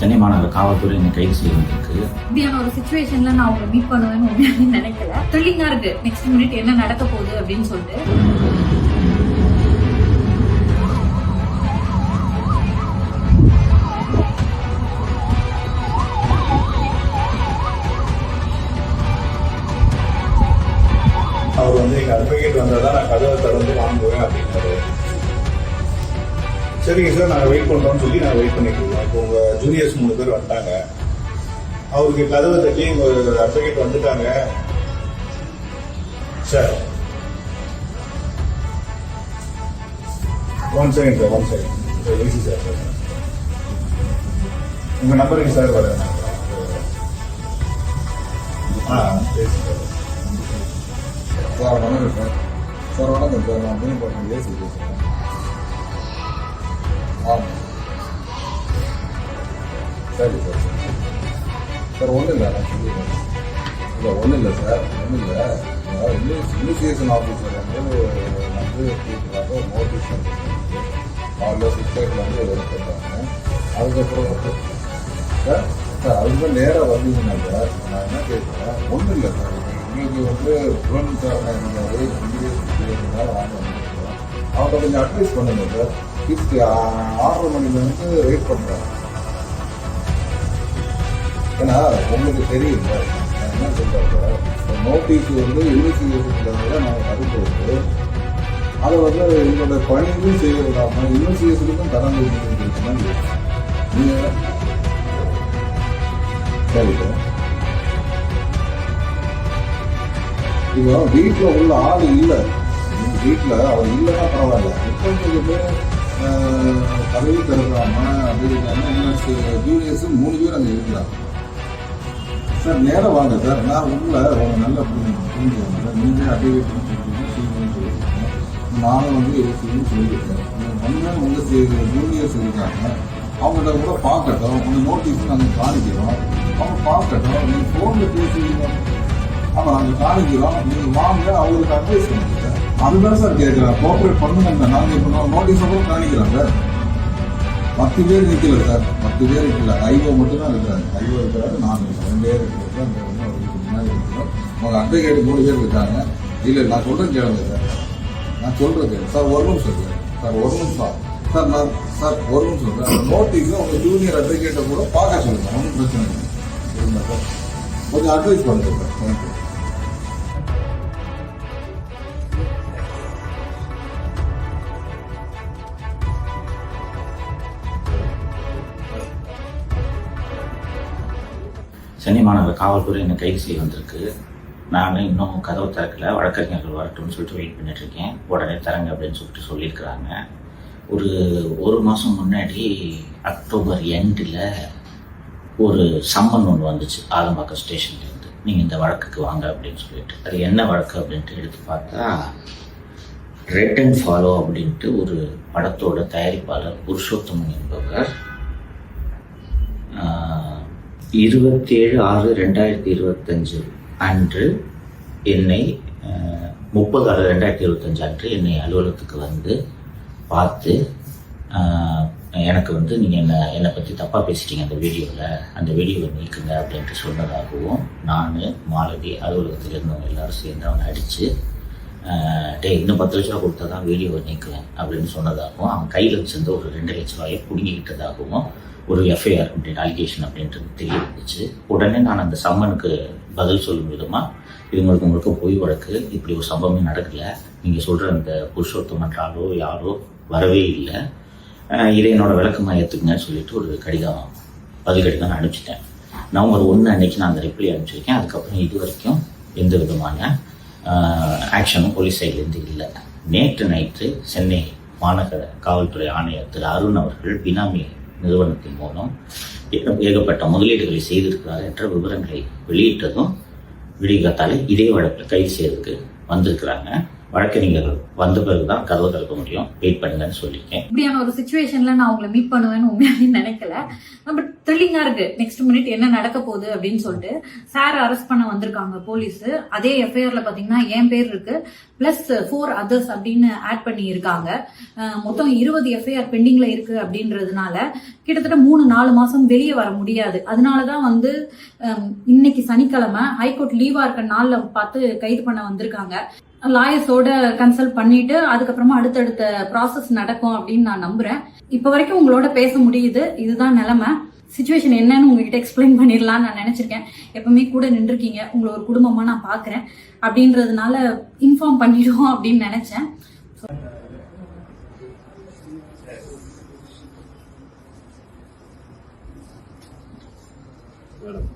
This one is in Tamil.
சென்னை மாநகர காவல்துறை என்னை கைது செய்வதற்கு இப்படியான ஒரு சிச்சுவேஷன்ல நான் உங்களை மீட் பண்ணுவேன்னு உண்மையாவே நினைக்கல. த்ரில்லிங்கா இருக்கு நெக்ஸ்ட் மினிட் என்ன நடக்க போகுது அப்படின்னு சொல்லிட்டு. அவர் எங்கள் அட்வொகேட் வந்தால் தான் நான் கதவை திறந்து வாங்குவேன் அப்படின்னாரு. சரிங்க சார், நாங்கள் வெயிட் பண்ணுறோம்னு சொல்லி நாங்கள் வெயிட் பண்ணிட்டு இருக்கோம். இப்போ உங்கள் ஜூனியர்ஸ் 3 பேர் வந்துட்டாங்க. அவருக்கு கதவை தட்டி உங்கள் அட்வொகேட் வந்துட்டாங்க sir. 1 second sir, 1 second sir. Easy sir, உங்கள் நம்பருக்கு சார் வரேன். சரி சார். சார் வணக்கம் சார். சார் வணக்கம் சார். நான் மீன் ஏசி பேசுகிறேன். ஆமாம் சரி சார். சார் ஒன்றும் இல்லை, நான் சொல்லிடுறேன். இல்லை ஒன்றும் இல்லை சார், ஒன்றும் இல்லை. இன்வெஸ்டிகேஷன் ஆஃபீஸர் கேட்குறாங்க நோட்டீஸ் காலையில் 6 எடுத்துட்டாங்க. அதுக்கப்புறம் சார் அதுக்கு நேராக வந்தீங்கன்னா சார் நான் என்ன கேட்குறேன், ஒன்றும் இல்லை சார். எங்களுக்கு புலன்காரங்க இருந்தார், இருந்தாலும் வாங்க வந்துருக்கோம். அவங்கள்ட்ட கொஞ்சம் அட்வைஸ் பண்ணுங்க சார். 6:30 மணிலேருந்து வெயிட் பண்ணுறாங்க. ஏன்னா உங்களுக்கு தெரியும் சார், நான் என்ன சொல்கிறேன் சார், நோட்டீஸ் இன்வெஸ்டிகேஷனுக்காக நாங்கள் வரும்போது அதை எங்களோட பணியும் செய்ய விடாமல் இன்வெஸ்டிகேஷனுக்கும் தரம் கொடுக்கணும். நீங்கள் சரி சார். இப்போ வீட்டில் உள்ள ஆள் இல்லை, வீட்டில் அவர் இல்லைன்னா பரவாயில்ல. இப்போ பேர் கதவி திறக்காம அப்படின்னு ஜூனியர்ஸ் 3 பேர் அங்கே இருக்கிறாங்க சார். நேரம் வாங்க சார், நான் உள்ள அவங்க நல்லா புரிஞ்சுவாங்க. நீங்களே அடிவேட் சொல்லியிருக்கீங்க, நானும் ஏசின்னு சொல்லியிருக்கேன். ஒன்றுமே உங்கள் ஜூனியர்ஸ் இருக்காங்க, அவங்கள்ட்ட கூட பார்க்கட்டும். உங்கள் நோட்டீஸ் நாங்கள் காணிக்கிறோம், அவங்க பார்க்கட்டும். நீங்கள் ஃபோனில் பேசுவீங்க, ஆமாம் நாங்கள் காணிக்கிறோம், நீங்கள் வாங்க, அவங்களுக்கு அட்வைஸ் பண்ணுங்க சார். அதுதான் சார் கேட்குறேன். கோஆப்ரேட் பண்ணுங்க. நாங்கள் இப்போ நோட்டீஸ் அப்புறம் காணிக்கிறோம் சார். 10 பேர் நிற்கல சார், 10 பேர் இருக்கல. ஐஓ மட்டும் தான் இருக்கிறாங்க. ஐஓ இருக்கிறாரு, நான் 2 பேர் இருக்கிறேன். முன்னாடி இருக்கிறோம். உங்கள் அட்வொகேட் 3 பேர் இருக்காங்க. இல்லை நான் சொல்கிறேன் கேளுங்க சார், நான் சொல்கிறேன் கேளு சார். ஒரு நிமிஷம் சார், ஒரு நிமிஷம் சார். நான் சார் ஒரு நிமிஷம் சார். அந்த நோட்டீஸை உங்கள் ஜூனியர் அட்வொகேட்டை கூட பார்க்க சொல்லுங்கள், ஒன்றும் பிரச்சனை இல்லை. சரிங்களா சார்? கொஞ்சம் அட்வைஸ் பண்ணுங்க சார். தேங்க்யூ. சென்னை மாநகர காவல்துறை என்னை கைது செய்ய வந்திருக்கு. நான் இன்னும் கதவை திறக்கல, வழக்கறிஞர்கள் வரட்டும்னு சொல்லிட்டு வெயிட் பண்ணிட்டு இருக்கேன். உடனே தரங்க அப்படின்னு சொல்லிட்டு சொல்லியிருக்கிறாங்க. ஒரு மாதம் முன்னாடி அக்டோபர் எண்டில் ஒரு சம்மன் ஒன்று வந்துச்சு ஆலம்பாக்கம் ஸ்டேஷன்லேருந்து, நீங்கள் இந்த வழக்குக்கு வாங்க அப்படின்னு சொல்லிட்டு. அது என்ன வழக்கு அப்படின்ட்டு எடுத்து பார்த்தா, ரெட் அண்ட் ஃபாலோ அப்படின்ட்டு ஒரு படத்தோட தயாரிப்பாளர் புருஷோத்தமன் என்பவர் 27/6/2025 அன்று என்னை 30/6/2025 அன்று என்னை அலுவலகத்துக்கு வந்து பார்த்து எனக்கு நீங்கள் என்னை பற்றி தப்பாக பேசிட்டீங்க அந்த வீடியோவில், அந்த வீடியோவை நீக்குங்க அப்படின்ட்டு சொன்னதாகவும், நான் மாலதி அலுவலகத்தில் இருந்தவங்க எல்லாரும் சேர்ந்து அவனை அடித்து இன்னும் 10 லட்ச ரூபா கொடுத்தா தான் வீடியோவை நீக்குவேன் அப்படின்னு சொன்னதாகவும், அவன் கையில் வச்சிருந்த ஒரு 2 லட்ச ரூபாயை பிடுங்கிக்கிட்டதாகவும் ஒரு எஃப்ஐஆர் அப்படின்னு அலிகேஷன் அப்படின்றது தெரிய வந்துச்சு. உடனே நான் அந்த சம்மனுக்கு பதில் சொல்லும் விதமாக, இது முழுக்க பொய் வழக்கு, இப்படி ஒரு சம்பவமே நடக்கலை, நீங்கள் சொல்கிற அந்த புருஷோத்தமன்றாலோ யாரோ வரவே இல்லை, இதை என்னோட விளக்கமாக ஏற்றுக்குங்கன்னு சொல்லிட்டு ஒரு பதில் கடிதம் நான் அனுப்பிச்சிட்டேன். நவம்பர் 1 அன்னைக்கு நான் அந்த ரிப்ளை அனுப்பிச்சிருக்கேன். அதுக்கப்புறம் இது வரைக்கும் எந்த விதமான ஆக்ஷனும் போலீஸ் சைட்லேருந்து இல்லை. நேற்று நைட்டு சென்னை மாநகர காவல்துறை ஆணையர் திரு அருண் அவர்கள் பினாமி நிறுவனத்தின் மூலம் ஏகப்பட்ட முதலீடுகளை செய்திருக்கிறார் என்ற விவரங்களை வெளியிட்டதும் விடிகாத்தால இதே வழக்கில் கைது செய்யறதுக்கு வந்திருக்கிறாங்க. வழக்கறிஞர்கள் வந்த பிறகுதான் கதவை திறக்க முடியும், வெயிட் பண்ணுங்கன்னு சொல்லியிருக்கேன். இப்படியான ஒரு சுச்சுவேஷன்ல நான் உங்களை மீட் பண்ணுவேன்னு உண்மையாவே நினைக்கல. பட் த்ரில்லிங்கா இருக்கு நெக்ஸ்ட் மினிட் என்ன நடக்க போகுது அப்படின்னு சொல்லிட்டு. சார் அரெஸ்ட் பண்ண வந்திருக்காங்க போலீஸ். அதே எஃப்ஐஆர்ல பாத்தீங்கன்னா என் பேர் இருக்கு, பிளஸ் 4 அதர்ஸ் அப்படின்னு ஆட் பண்ணி இருக்காங்க. மொத்தம் 20 எஃப்ஐஆர் பெண்டிங்ல இருக்கு அப்படின்றதுனால கிட்டத்தட்ட 3-4 மாசம் வெளியே வர முடியாது. அதனாலதான் வந்து இன்னைக்கு சனிக்கிழமை ஹைகோர்ட் லீவா இருக்க நாள்ல பார்த்து கைது பண்ண வந்திருக்காங்க. லாயர்ஸோட கன்சல்ட் பண்ணிட்டு அதுக்கப்புறமா அடுத்தடுத்த ப்ராசஸ் நடக்கும் அப்படின்னு நான் நம்புறேன். இப்ப வரைக்கும் உங்களோட பேச முடியுது. இதுதான் நிலைமை. சிச்சுவேஷன் என்னன்னு உங்ககிட்ட எக்ஸ்பிளைன் பண்ணிடலாம்னு நான் நினைச்சிருக்கேன். எப்பவுமே கூட நின்றுருக்கீங்க, உங்களை ஒரு குடும்பமா நான் பாக்குறேன் அப்படின்றதுனால இன்ஃபார்ம் பண்ணிடுவோம் அப்படின்னு நினைச்சேன். மேடம்